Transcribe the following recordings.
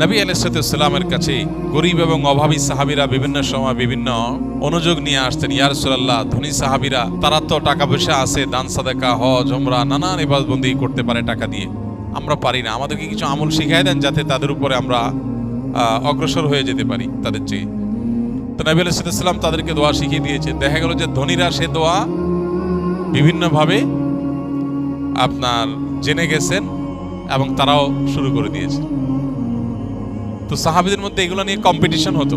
নবী আলাইহিস সালামের কাছে গরিব এবং অভাবী সাহাবীরা বিভিন্ন সময় বিভিন্ন অনুযোগ নিয়ে আসতেন। ইয়া রাসূলুল্লাহ, ধনী সাহাবীরা তারা তো টাকা পয়সা আছে, দান সাদাকা, হজ, উমরা, নানান ইবাদতবন্দি করতে পারে টাকা দিয়ে, আমরা পারি না, আমাদেরকে কিছু আমল শিখিয়ে দেন যাতে তাদের উপরে আমরা অগ্রসর হয়ে যেতে পারি তাদের চেয়ে। তো নবী আলাইহিস সালাম তাদেরকে দোয়া শিখিয়ে দিয়েছেন। দেখা গেল যে ধনীরা সে দোয়া বিভিন্নভাবে আপনার জেনে গেছেন এবং তারাও শুরু করে দিয়েছে। তো সাহাবীদের মধ্যে এগুলো নিয়ে কম্পিটিশন হতো।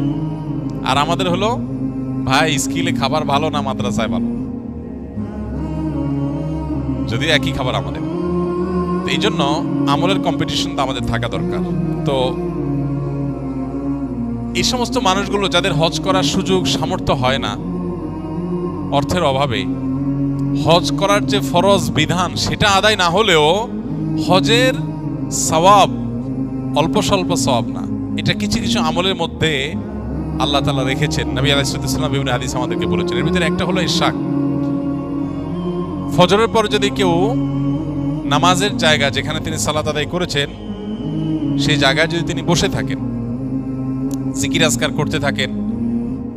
আর আমাদের হলো, ভাই স্কিলে খাবার ভালো না মাদ্রাসায় ভালো, যদিও একই খাবার আমাদের। তো এই জন্য আমলের কম্পিটিশন তো আমাদের থাকা দরকার। তো এই সমস্ত মানুষগুলো যাদের হজ করার সুযোগ সামর্থ্য হয় না অর্থের অভাবে, হজ করার যে ফরজ বিধান সেটা আদায় না হলেও হজের সওয়াব অল্প স্বল্প সওয়াব না, এটা কিছু কিছু আমলের মধ্যে আল্লাহ তাআলা রেখেছেন। নবী আলাইহিস সালাম বিভিন্ন হাদিস আমাদেরকে বলেছেন। এর ভিতরে একটা হলো ইশরাক। ফজরের পর যদি কেউ নামাজের জায়গা যেখানে তিনি সালাত আদায় করেছেন সেই জায়গায় যদি তিনি বসে থাকেন, জিকির আজকার করতে থাকেন,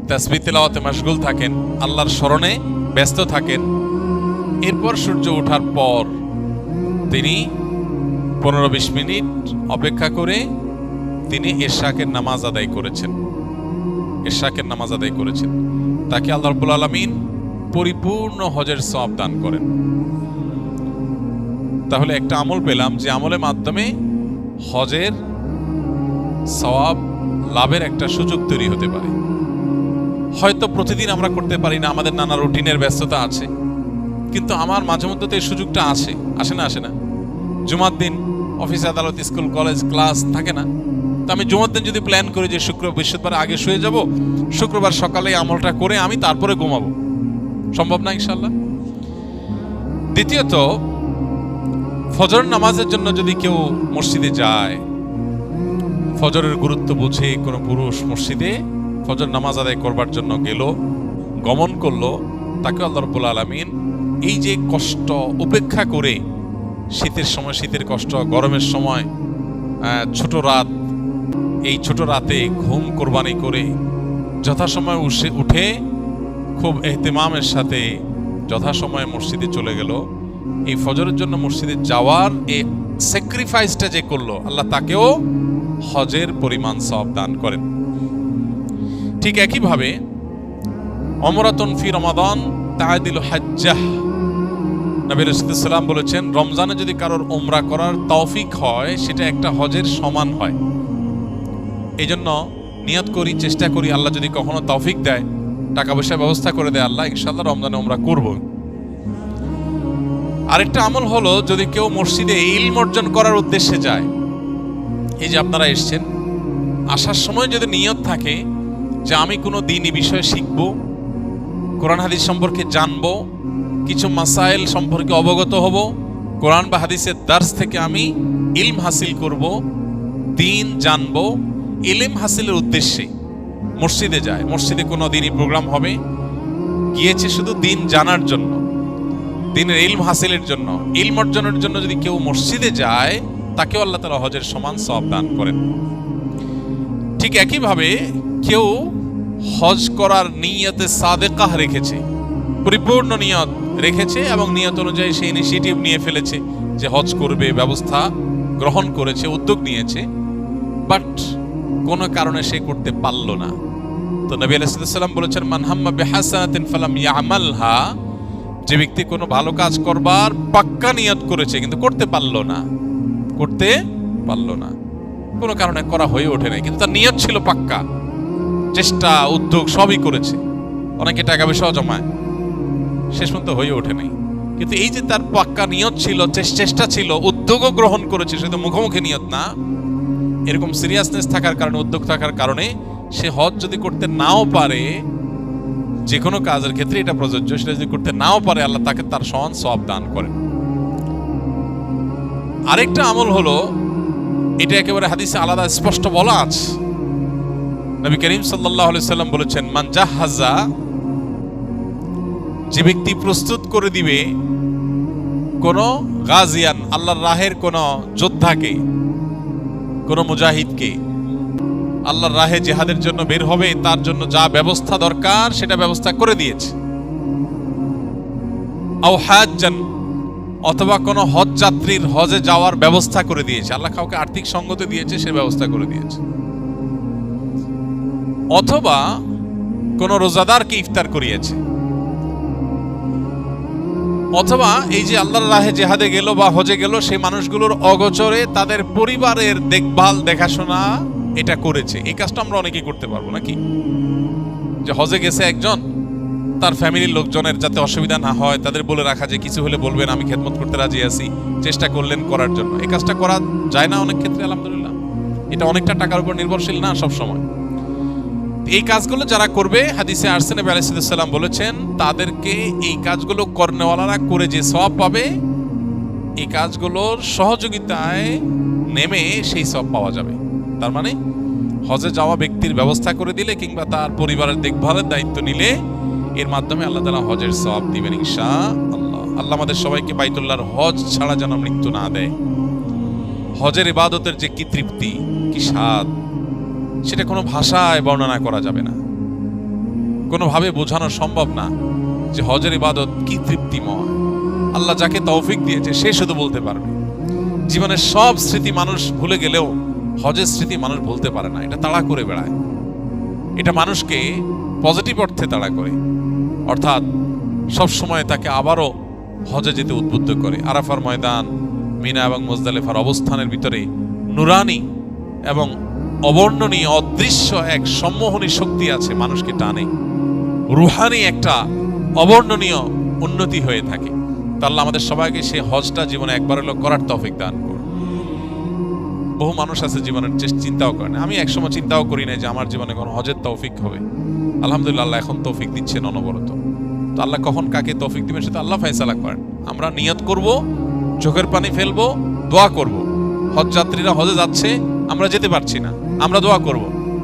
তাসবিহ তিলাওয়াতে মাশগুল থাকেন, আল্লাহর স্মরণে ব্যস্ত থাকেন, এরপর সূর্য ওঠার পর তিনি 15-20 মিনিট অপেক্ষা করে তিনি ইশরাকের নামাজ আদায় করেছেন, ইশরাকের নামাজ আদায় করেছেন, তাকে আল্লাহ রাব্বুল আলামিন পরিপূর্ণ হজের সওয়াব দান করেন। তাহলে একটা আমল পেলাম যে আমলের মাধ্যমে হজের সওয়াব লাভের একটা সুযোগ তৈরি হতে পারে। হয়তো প্রতিদিন আমরা করতে পারি না, আমাদের নানা রুটিনের ব্যস্ততা আছে, কিন্তু আমার মাঝে মধ্যে তো এই সুযোগটা আসে না। জুমার দিন অফিস আদালত স্কুল কলেজ ক্লাস থাকে না, তো আমি জুমার দিন যদি প্ল্যান করি যে বৃহস্পতিবার আগে শুয়ে যাব, শুক্রবার সকালে আমলটা করে আমি তারপরে ঘুমাবো, সম্ভব না ইনশাআল্লাহ। দ্বিতীয়ত, ফজর নামাজের জন্য যদি কেউ মসজিদে যায়, ফজরের গুরুত্ব বুঝে কোনো পুরুষ মসজিদে ফজর নামাজ আদায় করবার জন্য গমন করলো, তাকে আল্লাহ রাব্বুল আলামিন এই যে কষ্ট উপেক্ষা করে, শীতের সময় শীতের কষ্ট, গরমের সময় ছোট রাত, এই ছোট রাতে ঘুম কোরবানি করে যথাসময় উঠে খুব ইহতিমামের সাথে যথাসময়ে মসজিদে চলে গেল, এই ফজরের জন্য মসজিদে যাওয়ার এই স্যাক্রিফাইসটা যে করলো, আল্লাহ তাকেও হজের পরিমাণ সওয়াব দান করেন। ঠিক একইভাবে উমরাতুন ফি রমাদান তাআদিলু হাজ্জাহ, নবী রাসূলুল্লাহ সাল্লাল্লাহু আলাইহি ওয়াসাল্লাম বলেছেন, রমজানে যদি কারোর উমরা করার তৌফিক হয় সেটা একটা হজের সমান হয়। এই জন্য নিয়ত করি, চেষ্টা করি, আল্লাহ যদি কখনো তৌফিক দেয়, টাকা পয়সার ব্যবস্থা করে দেয় আল্লাহ, ইনশাআল্লাহ রমজানে উমরা করব। আরেকটা আমল হলো, যদি কেউ মসজিদে ইলম অর্জন করার উদ্দেশ্যে যায়, এই যে আপনারা এসেছেন, আসার সময় যদি নিয়ত থাকে যে আমি কোনো দ্বীনি বিষয় শিখব, কোরআন হাদিস সম্পর্কে জানবো, কিছু মাসাইল সম্পর্কে অবগত হব, কোরআন বা হাদিসের দার্স থেকে আমি ইলম হাসিল করব, দ্বীন জানবো, ইলম হাসিলের উদ্দেশ্যে মসজিদে যায়, মসজিদে কোনো দ্বীনি প্রোগ্রাম হবে, গিয়েছে শুধু দ্বীন জানার জন্য, দ্বীনের ইলম হাসিলের জন্য, ইলম অর্জনের জন্য যদি কেউ মসজিদে যায়, তাকেও আল্লাহ তাআলা হজের সমান সওয়াব দান করেন। ঠিক একইভাবে কেউ হজ করার নিয়তে সাদেকাহ রেখেছে, পরিপূর্ণ নিয়ত রেখেছে এবং নিয়ত অনুযায়ী সে ইনিশিয়েটিভ নিয়ে ফেলেছে যে হজ করবে, ব্যবস্থা গ্রহণ করেছে, উদ্যোগ নিয়েছে, বাট কোনো কারণে সে করতে পারল না। তো নবী আলাইহিস সালাম বলেছেন, মান হাম্মা বিহাসানাতিন ফালাম ইয়ামালহা, যে ব্যক্তি কোনো ভালো কাজ করবার পাক্কা নিয়ত করেছে কিন্তু করতে পারলো না, কোনো কারণে করা হয়ে ওঠে নাই, কিন্তু তার নিয়ত ছিল পাক্কা, চেষ্টা উদ্যোগ সবই করেছে, অনেকে টাকা পয়সাও জমায়, শেষ পর্যন্ত হয়ে ওঠে নাই। কিন্তু এই যে তার পাক্কা নিয়ত ছিল, চেষ্টা ছিল, উদ্যোগও গ্রহণ করেছে, শুধু মুখোমুখি নিয়ত না, এরকম সিরিয়াসনেস থাকার কারণে, উদ্যোগ থাকার কারণে সে হজ যদি করতে নাও পারে, যে কোনো কাজের ক্ষেত্রে এটা প্রযোজ্য, সেটা যদি করতে নাও পারে, আল্লাহ তাকে তার সমান সওয়াব দান করেন। আরেকটা আমল হলো, এটা একেবারে হাদিসে আলাদা স্পষ্ট বলা আছে, নবী করিম সাল্লাল্লাহু আলাইহি সাল্লাম বলেছেন, মান জাহাজা, যে ব্যক্তি প্রস্তুত করে দিবে কোন গাজিয়ান, আল্লাহর রাহের কোন যোদ্ধাকে, কোন মুজাহিদকে, আল্লাহর রাহে জিহাদের জন্য বের হবে তার জন্য যা ব্যবস্থা দরকার সেটা ব্যবস্থা করে দিয়েছে। আও হাজ্জান, অথবা কোনো হজ যাত্রীর হজে যাওয়ার ব্যবস্থা করে দিয়েছে। আল্লাহ কাউকে আর্থিক সঙ্গতি দিয়েছে, সে ব্যবস্থা করে দিয়েছে। অথবা কোন রোজাদারকে ইফতার করিয়েছে। অথবা এই যে আল্লাহর রাহে জিহাদে গেল বা হজে গেল, সেই মানুষগুলোর অগোচরে তাদের পরিবারের দেখভাল দেখাশোনা এটা করেছে। এই কাজটা আমরা অনেকেই করতে পারবো নাকি? যে হজে গেছে একজন, তার ফ্যামিলির লোকজনের যাতে অসুবিধা না হয় তাদের বলে রাখা যে কিছু হলে বলবেন, আমি খেদমত করতে রাজি আছি, চেষ্টা করলেন করার জন্য। এই কাজটা করা যায় না অনেক ক্ষেত্রে, আলহামদুলিল্লাহ। এটা অনেকটা টাকার উপর নির্ভরশীল না সব সময়। এই কাজগুলো যারা করবে, হাদিসে আসছে নবী আলাইহিস সালাম বলেছেন তাদেরকে এই কাজগুলো করনেওয়ালারা করে যে সওয়াব পাবে, এই কাজগুলোর সহযোগিতায় নেমে সেই সওয়াব পাওয়া যাবে। তার মানে হজে যাওয়া ব্যক্তির ব্যবস্থা করে দিলে কিংবা তার পরিবারের দেখভালের দায়িত্ব নিলে এর মাধ্যমে আল্লাহ তাআলা হজের সওয়াব দিবেন ইনশাআল্লাহ। আল্লাহ আমাদের সবাইকে বাইতুল্লাহর হজ ছাড়া যেন মৃত্যু না দেয়। হজের ইবাদতের যে কি তৃপ্তি, কি স্বাদ, সেটা কোনো ভাষায় বর্ণনা করা যাবে না, কোনোভাবে বোঝানো সম্ভব না যে হজের ইবাদত কি তৃপ্তিময়। আল্লাহ যাকে তৌফিক দিয়েছে সে শুধু বলতে পারবে। জীবনের সব স্মৃতি মানুষ ভুলে গেলেও হজের স্মৃতি মানুষ ভুলতে পারে না। এটা তাড়া করে বেড়ায়, এটা মানুষকে পজিটিভ অর্থে তাড়া করে, অর্থাৎ সব সময় তাকে আবারও হজে যেতে উদ্বুদ্ধ করে। আরাফার ময়দান, মিনা এবং মুজদালিফার অবস্থানের ভিতরে নুরানি এবং অবর্ণনীয় অদৃশ্য এক সম্মোহনী শক্তি আছে, মানুষকে টানে। রুহানি একটা অবর্ণনীয় উন্নতি হয়ে থাকে। তো আল্লাহ আমাদের সবাইকে সেই হজটা জীবনে একবার হলো করার তৌফিক দান করুন। বহু মানুষ আছে জীবনের চিন্তাও করে না। আমি একসময় চিন্তাও করি না যে আমার জীবনে কোনো হজের তৌফিক হবে। আলহামদুলিল্লাহ, আল্লাহ এখন তৌফিক দিচ্ছেন অনবরত। তো আল্লাহ কখন কাকে তৌফিক দিবেন সেটা আল্লাহ ফয়সালা করেন। আমরা নিয়ত করব, চোখের পানি ফেলবো, দোয়া করব। হজ যাত্রীরা হজে যাচ্ছে, আমরা যেতে পারছি না, আমরা দোয়া করব,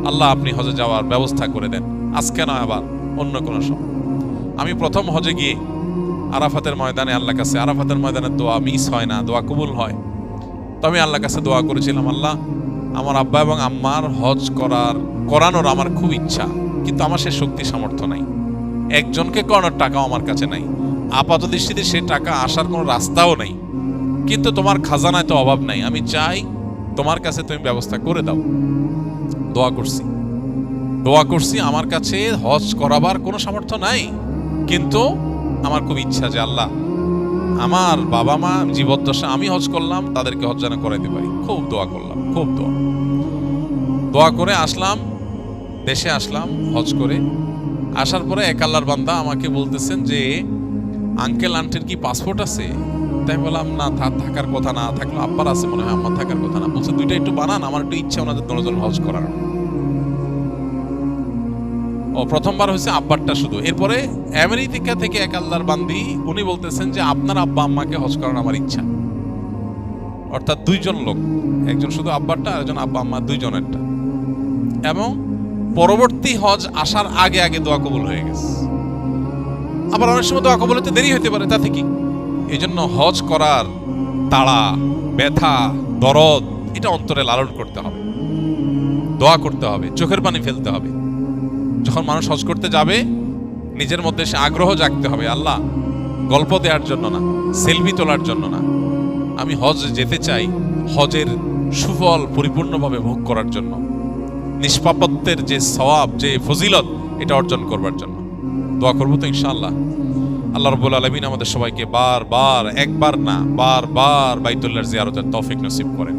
আল্লাহ আপনি হজে যাওয়ার ব্যবস্থা করে দেন, আজকে নয় আবার অন্য কোনো সময়। আমি প্রথম হজে গিয়ে আরাফাতের ময়দানে আল্লাহর কাছে, আরাফাতের ময়দানে দোয়া মিস হয় না, দোয়া কবুল হয়। তো আমি আল্লাহর কাছে দোয়া করেছিলাম, আল্লাহ আমার আব্বা এবং আম্মার হজ করানোর আমার খুব ইচ্ছা, কিন্তু আমার সে শক্তি সামর্থ্য নাই, একজনকে করানোর টাকাও আমার কাছে নাই, আপাত দৃষ্টিতে সে টাকা আসার কোনো রাস্তাও নেই, কিন্তু তোমার খাজানায় তো অভাব নাই, আমি চাই তোমার কাছে তুমি ব্যবস্থা করে দাও। দোয়া করছি, আমার কাছে হজ করাবার কোনো সামর্থ্য নাই, কিন্তু আমার খুব ইচ্ছা যে আল্লাহ আমার বাবা মা জীবদ্দশা আমি হজ করলাম, তাদেরকে হজ যেন করাইতে পারি। খুব দোয়া করলাম, খুব দোয়া করে আসলাম, দেশে আসলাম হজ করে। আসার পরে এক আল্লাহর বান্দা আমাকে বলতেছেন যে আঙ্কেল আন্টির কি পাসপোর্ট আছে? তাই বললাম না, থাকার কথা না, থাকলে আব্বার আছে মনে হয়, আমার থাকার কথা না। বলছে দুইটা একটু বানান, আমার একটু ইচ্ছা ওনাদের দশজন হজ করার। ও প্রথমবার হয়েছে আব্বারটা শুধু। এরপরে আমেরিকা থেকে এক আল্লাহর বান্দি উনি বলতেছেন যে আপনার আব্বা আম্মাকে হজ করার আমার ইচ্ছা। অর্থাৎ দুইজন লোক, একজন শুধু আব্বারটা আর একজন আব্বা আম্মা দুইজনেরটা। এবং পরবর্তী হজ আসার আগে আগে দোয়া কবুল হয়ে গেছে। আবার অনেক সময় দোয়া কবুল হতে দেরি হতে পারে, তাতে কি? এই জন্য হজ করার তাড়া, ব্যথা, দরদ এটা অন্তরে লালন করতে হবে, দোয়া করতে হবে, চোখের পানি ফেলতে হবে। যখন মানুষ হজ করতে যাবে নিজের মধ্যে সে আগ্রহ জাগতে হবে, আল্লাহ গল্প দেওয়ার জন্য না, সেলফি তোলার জন্য না, আমি হজ যেতে চাই হজের সুফল পরিপূর্ণভাবে ভোগ করার জন্য, নিষ্পাপত্বের যে সওয়াব, যে ফজিলত এটা অর্জন করবার জন্য। দোয়া করবো তো ইনশাআল্লাহ। আল্লাহ রাব্বুল আলামিন আমাদের সবাইকে বারবার, একবার না বারবার বাইতুল্লাহর জিয়ারতের তৌফিক নসিব করেন।